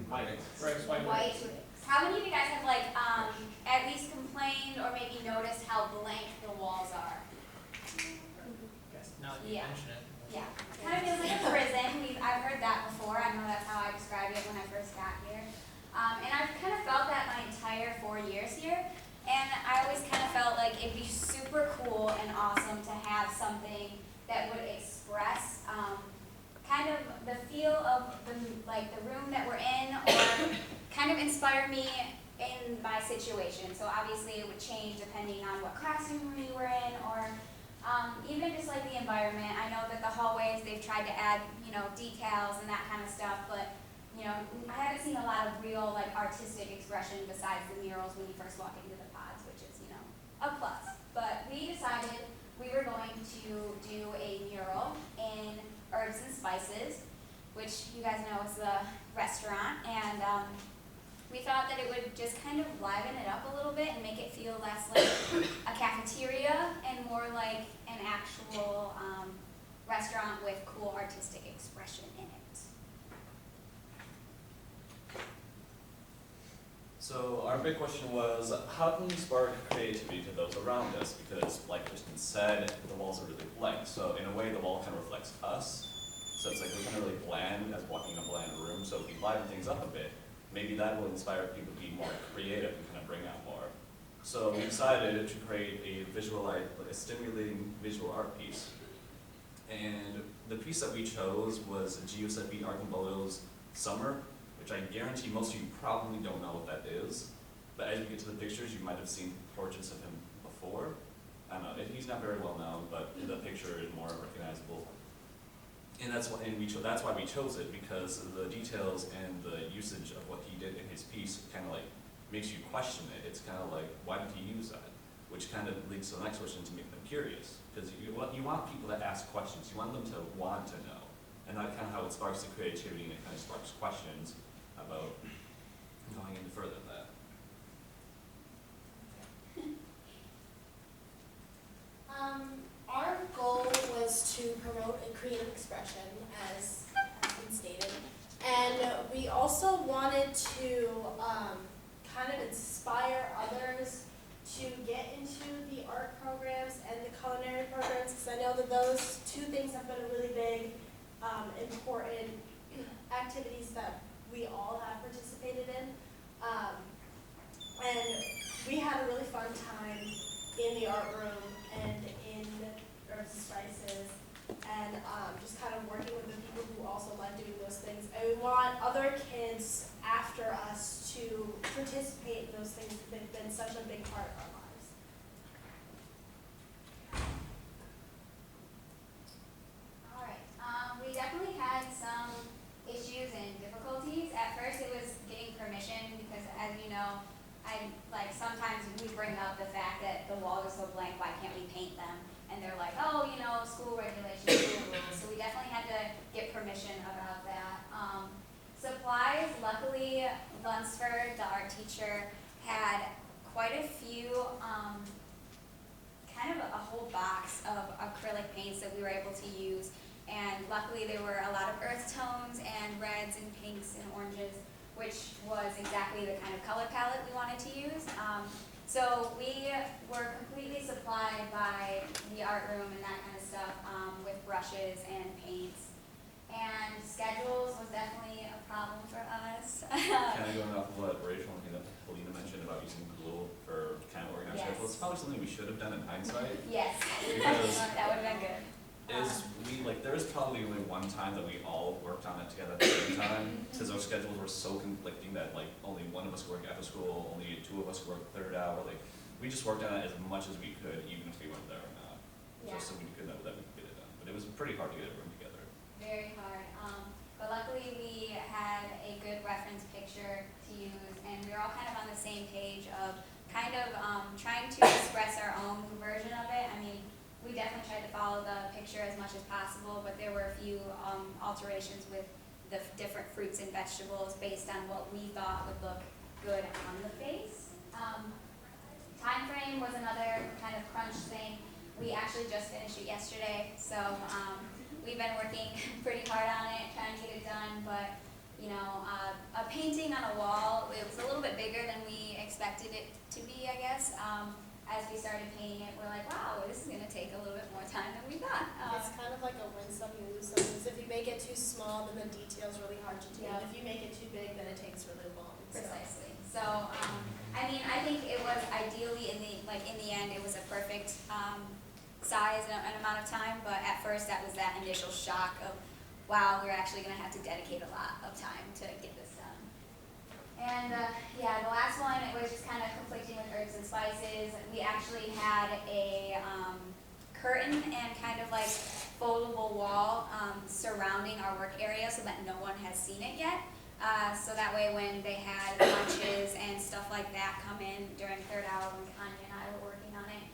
White. White. How many of you guys have at least complained or maybe noticed how blank the walls are? Now that you Yeah. mention it. Yeah. Kind of feels like a prison. I've heard that before. I know that's how I described it when I first got here. And I've kind of felt that my entire 4 years here. And I always kind of felt like it'd be super cool and awesome to have something that would express kind of the feel of the room that we're in, or kind of inspire me in my situation. So obviously it would change depending on what classroom you were in, or even just like the environment. I know that the hallways, they've tried to add, decals and that kind of stuff, but I haven't seen a lot of real artistic expression besides the murals when you first walk into the pods, which is, a plus. But we decided we were going to do a mural in Herbs and Spices, which you guys know is the restaurant, and we thought that it would just kind of liven it up a little bit and make it feel less like a cafeteria and more like an actual restaurant with cool artistic expression in it. So our big question was, how can we spark creativity to those around us? Because like Kristen said, the walls are really blank. So in a way, the wall kind of reflects us. So it's like we're kind of really bland as walking in a bland room. So if we liven things up a bit, maybe that will inspire people to be more creative and kind of bring out more. So we decided to create a stimulating visual art piece. And the piece that we chose was Giuseppe Arcimboldo's Summer, which I guarantee most of you probably don't know what that is. But as you get to the pictures, you might have seen portraits of him before. I don't know, he's not very well known, but the picture is more recognizable. And that's why we chose it, because the details and the usage of what he did in his piece kind of makes you question it. It's kind of like, why did he use that? Which kind of leads to the next question, to make them curious. Because you want people to ask questions. You want them to want to know. And that's kind of how it sparks the creativity, and it kind of sparks questions about going into further than that. Our goal was to promote a creative expression, as has been stated, and we also wanted to kind of inspire others to get into the art programs and the culinary programs, because I know that those two things have been really big, important activities that we all have participated in. And we had a really fun time in the art room and in Herbs and Spices, and just kind of working with the people who also like doing those things. And we want other kids after us to participate in those things that have been such a big part of our lives. All right. We definitely had some issues and difficulties. At first, it was getting permission because, as you know, sometimes we bring up the fact that the wall is so blank. Why can't we paint them? And they're like, oh, school regulations, school rules. So we definitely had to get permission about that. Supplies. Luckily, Lunsford, the art teacher, had quite a few. Kind of a whole box of acrylic paints that we were able to use. And luckily there were a lot of earth tones and reds and pinks and oranges, which was exactly the kind of color palette we wanted to use. So we were completely supplied by the art room and that kind of stuff with brushes and paints. And schedules was definitely a problem for us. Kind of going off of what Rachel and Helena mentioned about using glue for kind of organized Yes. schedules, it's probably something we should have done in hindsight. Yes, Because that would have been good. there was probably only one time that we all worked on it together at the same time, because our schedules were so conflicting that only one of us worked after school, only two of us worked third hour. We just worked on it as much as we could, even if we weren't there or not, Yeah. just so we could know that we could get it done. But it was pretty hard to get everyone together. Very hard. But luckily we had a good reference picture to use, and we were all kind of on the same page of kind of trying to express our own version of it. I mean, we definitely tried to follow the picture as much as possible, but there were a few alterations with the different fruits and vegetables based on what we thought would look good on the face. Time frame was another kind of crunch thing. We actually just finished it yesterday, so we've been working pretty hard on it, trying to get it done, but a painting on a wall. It was a little bit bigger than we expected it to be, I guess. As we started painting it, we're like, wow, this is gonna take a little bit more time than we thought. It's kind of like a win some, you lose some. Because if you make it too small, then the detail's really hard to do. Yeah. And if you make it too big, then it takes really long. So. Precisely. So, I think it was ideally in the end, it was a perfect size and amount of time. But at first, that was that initial shock of, wow, we're actually going to have to dedicate a lot of time to get this done. And the last one, it was just kind of conflicting with herbs and spices. We actually had a curtain and kind of like foldable wall surrounding our work area so that no one has seen it yet. So that way when they had lunches and stuff like that come in during third hour when Kanye and I were working on it,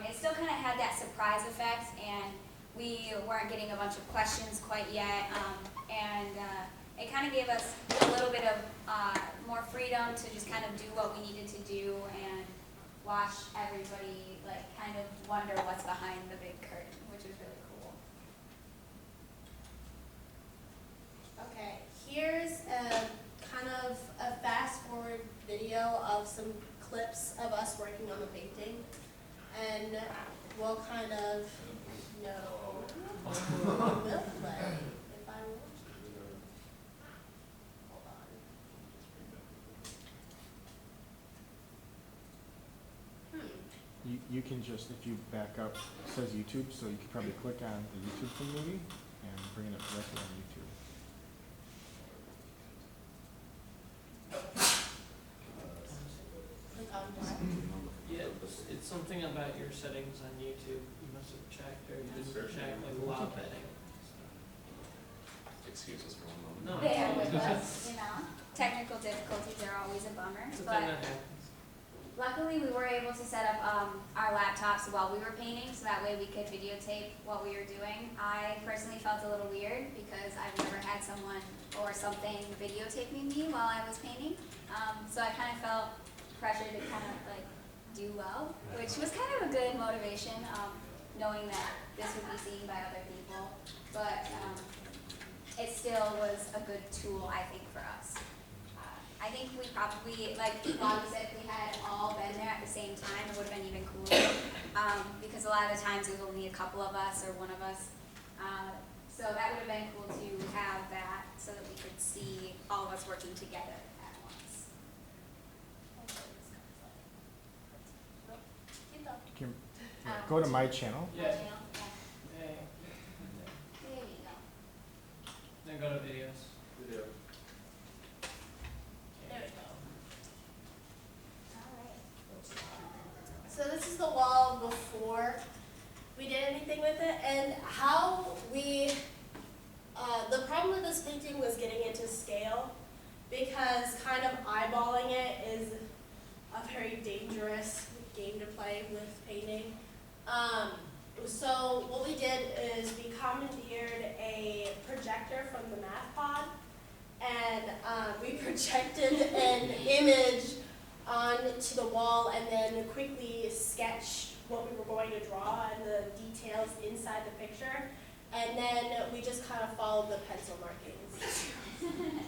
it still kind of had that surprise effect, and we weren't getting a bunch of questions quite yet, and it kind of gave us a little bit of more freedom to just kind of do what we needed to do and watch everybody like kind of wonder what's behind the big curtain, which was really cool. Okay, here's a kind of a fast forward video of some clips of us working on the painting, and we'll kind of know what it will look like if I want to. Hold on. You can just, if you back up, it says YouTube, so you can probably click on the YouTube from movie and bring it up directly on YouTube. Click on what? Yeah, it's something about your settings on YouTube. You must have checked, or you didn't check, like loud betting. Excuse us for one moment. No, They are it's with fine. us. Technical difficulties are always a bummer, It's a thing but that happens. luckily we were able to set up our laptops while we were painting, so that way we could videotape what we were doing. I personally felt a little weird because I've never had someone or something videotaping me while I was painting, so I kind of felt pressure to kind of like do well, which was kind of a good motivation, knowing that this would be seen by other people, but it still was a good tool, I think, for us. I think we probably, like Bobby said, if we had all been there at the same time, it would have been even cooler, because a lot of the times it was only a couple of us or one of us, so that would have been cool to have that so that we could see all of us working together at once. You can go to my channel. Yeah. Yeah. Hey. There you go. Then go to videos. Video. There we go. All right. So this is the wall before we did anything with it, and how we, the problem with this painting was getting it to scale, because kind of eyeballing it is a very dangerous game to play with painting. So what we did is we commandeered a projector from the math pod, and we projected an image onto the wall and then quickly sketched what we were going to draw and the details inside the picture, and then we just kind of followed the pencil markings,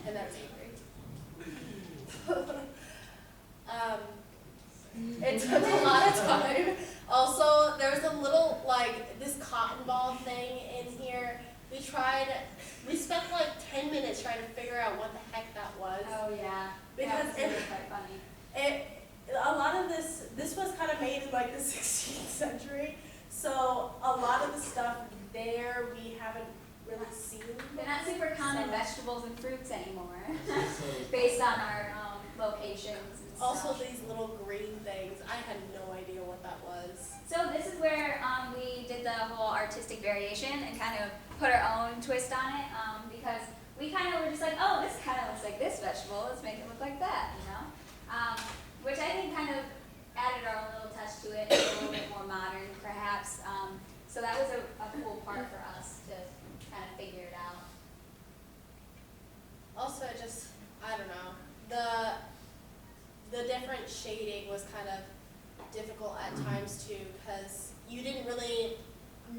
and that's great. It took a lot of time. Also, there was a little, like, this cotton ball thing in here. We spent like 10 minutes trying to figure out what the heck that was. Oh yeah. Because that was really quite funny. A lot of this was kind of made in like the 16th century, so a lot of the stuff there we haven't really seen. They're not super common vegetables and fruits anymore, So, based on our locations and stuff. Also these little green things, I had no idea what that was. So this is where we did the whole artistic variation and kind of put our own twist on it, because we kind of were just like, oh, this kind of looks like this vegetable, let's make it look like that, you know? Which I think kind of added our own little touch to it, a little bit more modern perhaps. So that was a cool part for us to kind of figure it out. Also, I don't know, the different shading was kind of difficult at times too, because you didn't really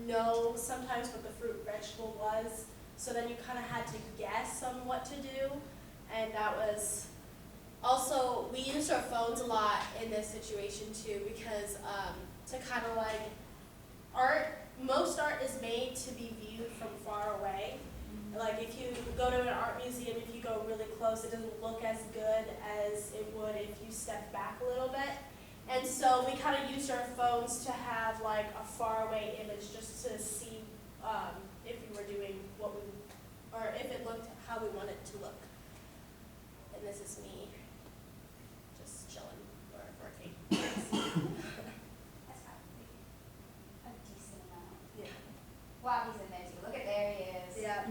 know sometimes what the fruit vegetable was, so then you kind of had to guess on what to do. and that was also, we used our phones a lot in this situation too, because to kind of like, most art is made to be viewed from far away. Like if you go to an art museum, if you go really close, it doesn't look as good as it would if you step back a little bit. And so we kind of used our phones to have like a faraway image just to see if we were doing what we, or if it looked how we wanted it to look. And this is me just chilling or working. That's probably a decent amount. Yeah. Wow, he's in there too. Look at there he is. Yeah.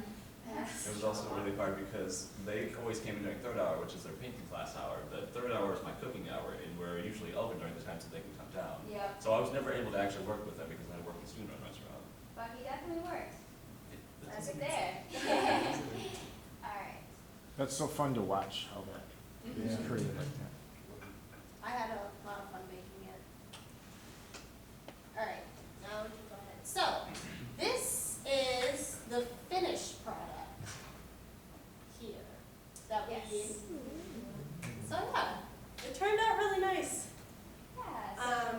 It was also really hard because they always came in during third hour, which is their painting class hour. The third hour is my cooking hour, and we're usually open during the time so they can come down. Yep. So I was never able to actually work with them because I work in a student run restaurant. But he definitely worked. That's Look there. Alright. That's so fun to watch how that is Mhm. created like that. I had a lot of fun making it. All right, now we can go ahead. So, this is the finished product here that we Yes. used. So yeah, it turned out really nice. Yeah, so. Um,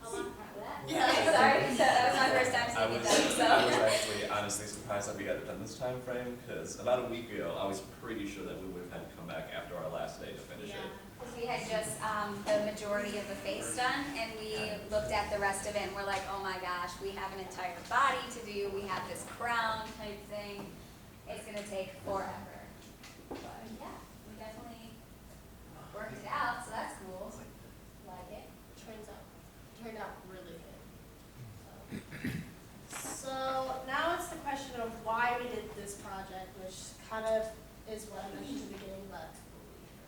I'm not proud of that. Yeah. Sorry, that was my first time I seeing it was done, so. actually honestly surprised that we got it done this time frame because about a week ago, I was pretty sure that we would have had to come back after our last day to finish it. Because we had just the majority of the face done, and we looked at the rest of it, and we're like, oh my gosh, we have an entire body to do, we have this crown type thing. It's gonna take forever. But yeah, we definitely worked it out, so that's cool. Like it. turned out really good. So now it's the question of why we did this project, which kind of is what I mentioned in the beginning, but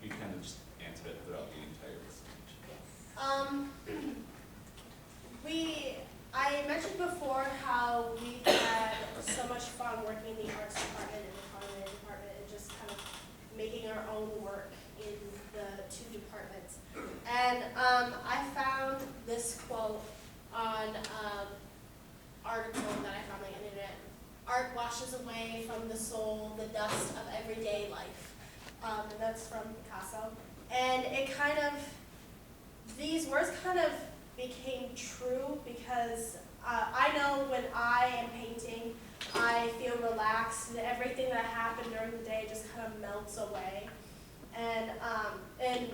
You kind of just answered it throughout the entire speech. I mentioned before how we had so much fun working in the arts department and the culinary department and just kind of making our own work in the two departments. And I found this quote on article that I found on the internet. Art washes away from the soul the dust of everyday life. And that's from Picasso. And it kind of, these words kind of became true because I know when I am painting, I feel relaxed and everything that happened during the day just kind of melts away. And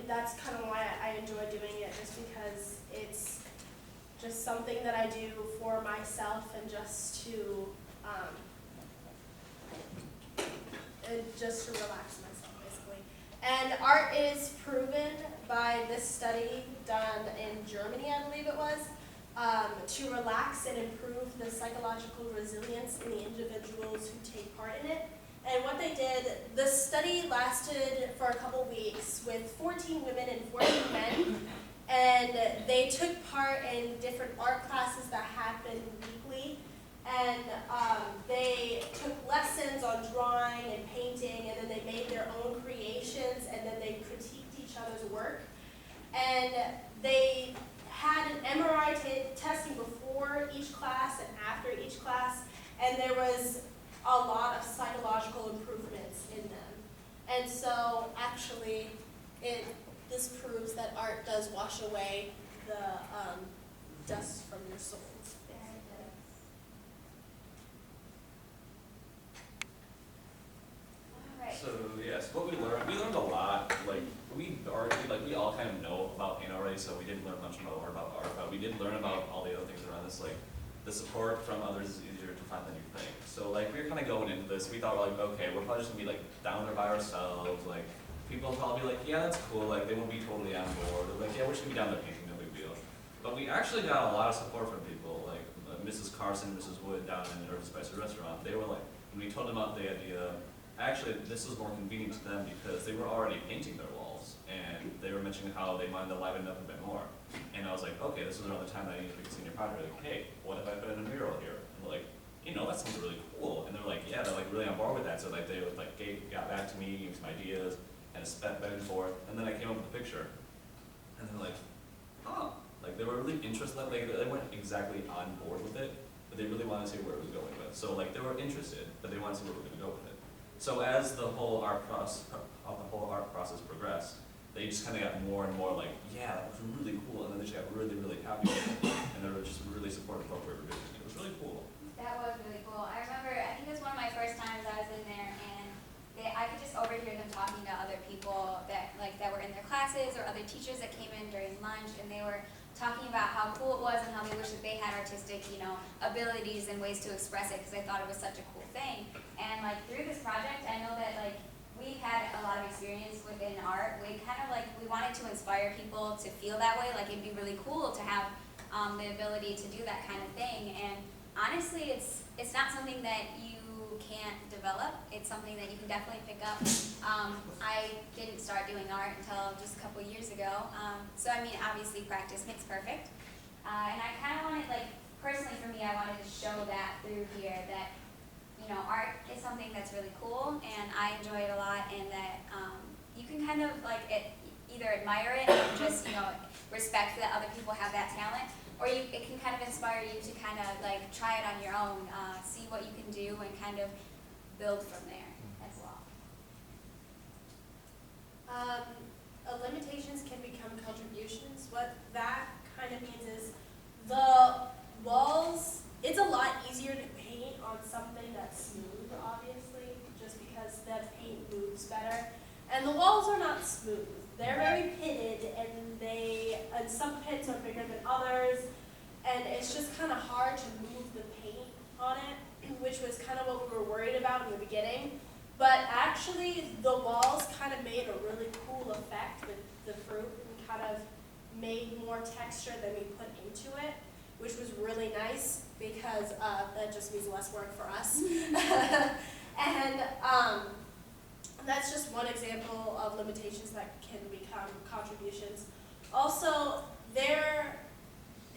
that's kind of why I enjoy doing it, just because it's just something that I do for myself and just to relax myself, basically. And art is proven by this study done in Germany, I believe it was, to relax and improve the psychological resilience in the individuals who take part in it. And what they did, the study lasted for a couple weeks with 14 women and 14 men, and they took part in different art classes that happened weekly. And they took lessons on drawing and painting, and then they made their own creations, and then they critiqued each other's work. And they had an MRI testing before each class and after each class, and there was a lot of psychological improvements in them. And so actually, this proves that art does wash away the dust from your souls. Alright. So yes, what we learned a lot. Like we all kind of know about paint already, so we didn't learn much more about art, but we did learn about all the other things around this. Like the support from others is easier to find than you think. So like we were kind of going into this, we thought like, okay, we're probably just gonna be like down there by ourselves. Like people will probably be like, yeah, that's cool. Like they won't be totally on board. Or like, yeah, we're just gonna be down there painting, no big deal. But we actually got a lot of support from people, like Mrs. Carson, Mrs. Wood down in the Urban Spicer restaurant. They were like, when we told them about the idea, actually this was more convenient to them because they were already painting their walls, and they were mentioning how they wanted to liven it up a bit more. And I was like, okay, this is around the time that I need to make a senior project. Like, hey, what if I put in a mural here? And they're like, you know, that sounds really cool. And they're like, yeah, they're like really on board with that. So like they would like got back to me, gave me some ideas, and spent back and forth. And then I came up with a picture, and they're like, oh, like they were really interested. Like they weren't exactly on board with it, but they really wanted to see where it was going with. So like they were interested, but they wanted to see where we were going to go with it. So as the whole art process progressed, they just kind of got more and more like, yeah, that was really cool, and then they just got really, really happy with it, and they were just really supportive of what we were doing. It was really cool. That was really cool. I remember, I think it was one of my first times I was in there, and I could just overhear them talking to other people that were in their classes or other teachers that came in during lunch, and they were talking about how cool it was and how they wish that they had artistic, abilities and ways to express it, because they thought it was such a cool thing. And through this project, I know that we've had a lot of experience within art. We kind of we wanted to inspire people to feel that way. It'd be really cool to have the ability to do that kind of thing. And honestly, it's not something that you can't develop. It's something that you can definitely pick up. I didn't start doing art until just a couple years ago. So I mean, obviously practice makes perfect. And I kind of wanted, personally for me, I wanted to show that through here that, art is something that's really cool and I enjoy it a lot, and that you can kind of either admire it and just, respect that other people have that talent, or it can kind of inspire you to kind of try it on your own, see what you can do and kind of build from there as well. Limitations can become contributions. What that kind of means is the walls, it's a lot easier to paint on something that's smooth, obviously, just because the paint moves better. And the walls are not smooth. They're very pitted, and some pits are bigger than others, and it's just kind of hard to move the paint on it, which was kind of what we were worried about in the beginning. But actually, the walls kind of made a really cool effect with the fruit and kind of made more texture than we put into it, which was really nice because that just means less work for us. And that's just one example of limitations that can become contributions. Also,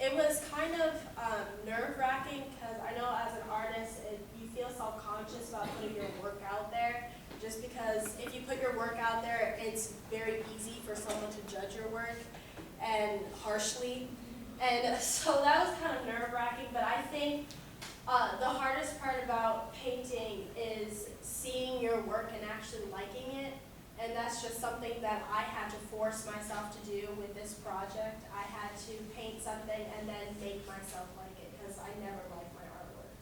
it was kind of nerve-wracking because I know as an artist, you feel self-conscious about putting your work out there, just because if you put your work out there, it's very easy for someone to judge your work and harshly. And so that was kind of nerve-wracking, but I think the hardest part about painting is seeing your work and actually liking it. And that's just something that I had to force myself to do with this project. I had to paint something and then make myself like it, because I never like my artwork,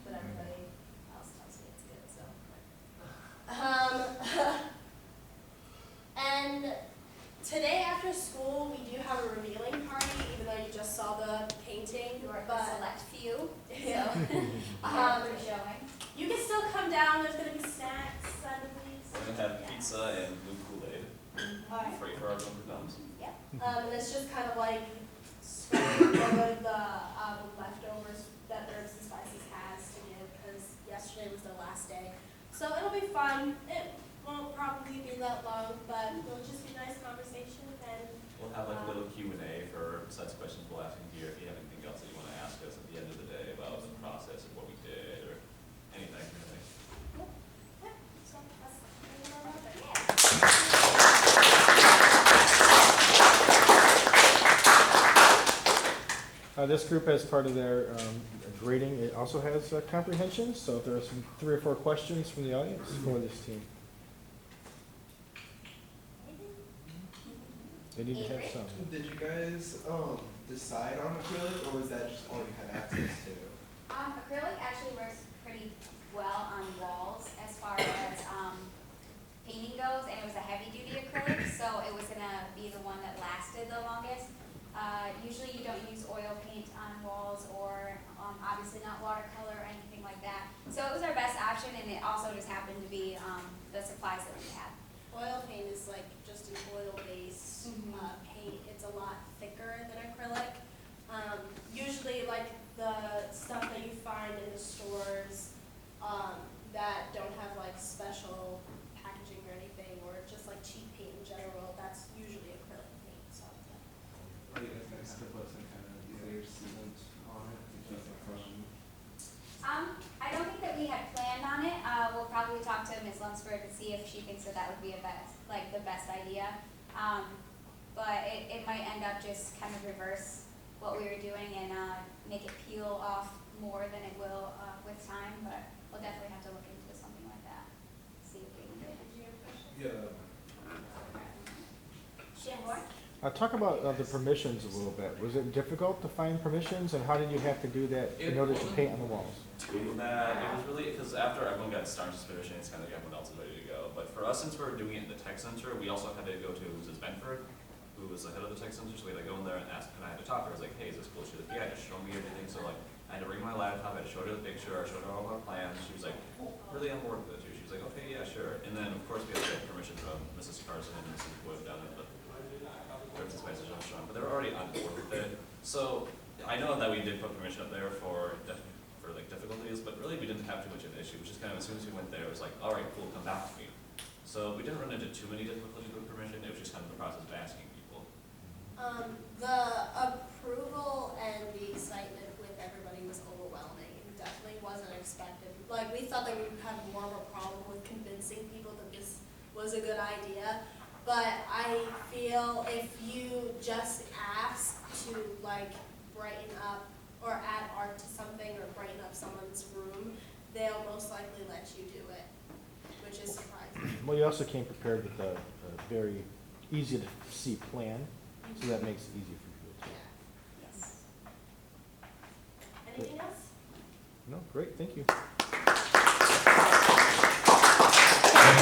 but everybody else tells me it's good, so. And today after school, we do have a revealing party, even though you just saw the painting. You are the but select few, yeah. for showing. You can still come down. There's going to be snacks, I believe. We're gonna have pizza and blue Kool-Aid, Alright. free for our Dunkin' Yep. And it's just kind of scraping over the leftovers that Herbs and Spices has to give, because yesterday was their last day. So it'll be fun. It won't probably be that long, but it'll just be a nice conversation. And We'll have a little Q&A for such questions we'll ask in here if you have anything else that you want to ask us at the end of the day about the process and what we did or anything. so that's all about it. This group, as part of their grading, it also has comprehension, so if there are some 3 or 4 questions from the audience for this team. They need to have some. Did you guys decide on acrylic, or was that just all you had access to? Acrylic actually works pretty well on walls as far as painting goes, and it was a heavy-duty acrylic, so it was gonna be the one that lasted the longest. Usually you don't use oil paint on walls, or obviously not watercolor or anything like that. So it was our best option, and it also just happened to be the supplies that we had. Oil paint is just an oil-based paint. It's a lot thicker than acrylic. Usually, the stuff that you find in the stores that don't have special packaging or anything, or just cheap paint in general, that's usually acrylic paint. So. Are you guys gonna have to put some kind of clear sealant on it to keep it from? I don't think that we had planned on it. We'll probably talk to Ms. Lunsford to see if she thinks that would be the best idea. But it might end up just kind of reverse what we were doing and make it peel off more than it will with time. But we'll definitely have to look into something like that. See. Sure. Talk about the permissions a little bit. Was it difficult to find permissions, and how did you have to do that in It order to wasn't paint on the walls? Too bad. It was really, because after everyone got Starnes' permission, it's kind of like everyone else is ready to go. But for us, since we're doing it in the tech center, we also had to go to, Mrs. Benford, who was the head of the tech center, so we had to go in there and ask, and I had to talk to her. I was like, hey, is this cool? She was like, yeah, just show me everything. So like, I had to bring my laptop, I had to show her the picture, I showed her all of our plans. She was like, really on board with it too. She was like, okay, yeah, sure. And then, of course, we had to get permission from Mrs. Carson and Mrs. Wood down at the Thurston Spices restaurant, but they were already on board with it. So I know that we did put permission up there for like difficulties, but really we didn't have too much of an issue. Which is kind of, as soon as we went there, it was like, all right, cool, come back to me. So we didn't run into too many difficulties with permission. It was just kind of the process of asking people. The approval and the excitement with everybody was overwhelming. It definitely wasn't expected. Like, we thought that we would have more of a problem with convincing people that this was a good idea. But I feel if you just ask to like brighten up or add art to something or brighten up someone's room, they'll most likely let you do it, which is surprising. Well, you also came prepared with a very easy to see plan, so that makes it easy for people too. Yeah. Yes. Anything else? No, great, thank you.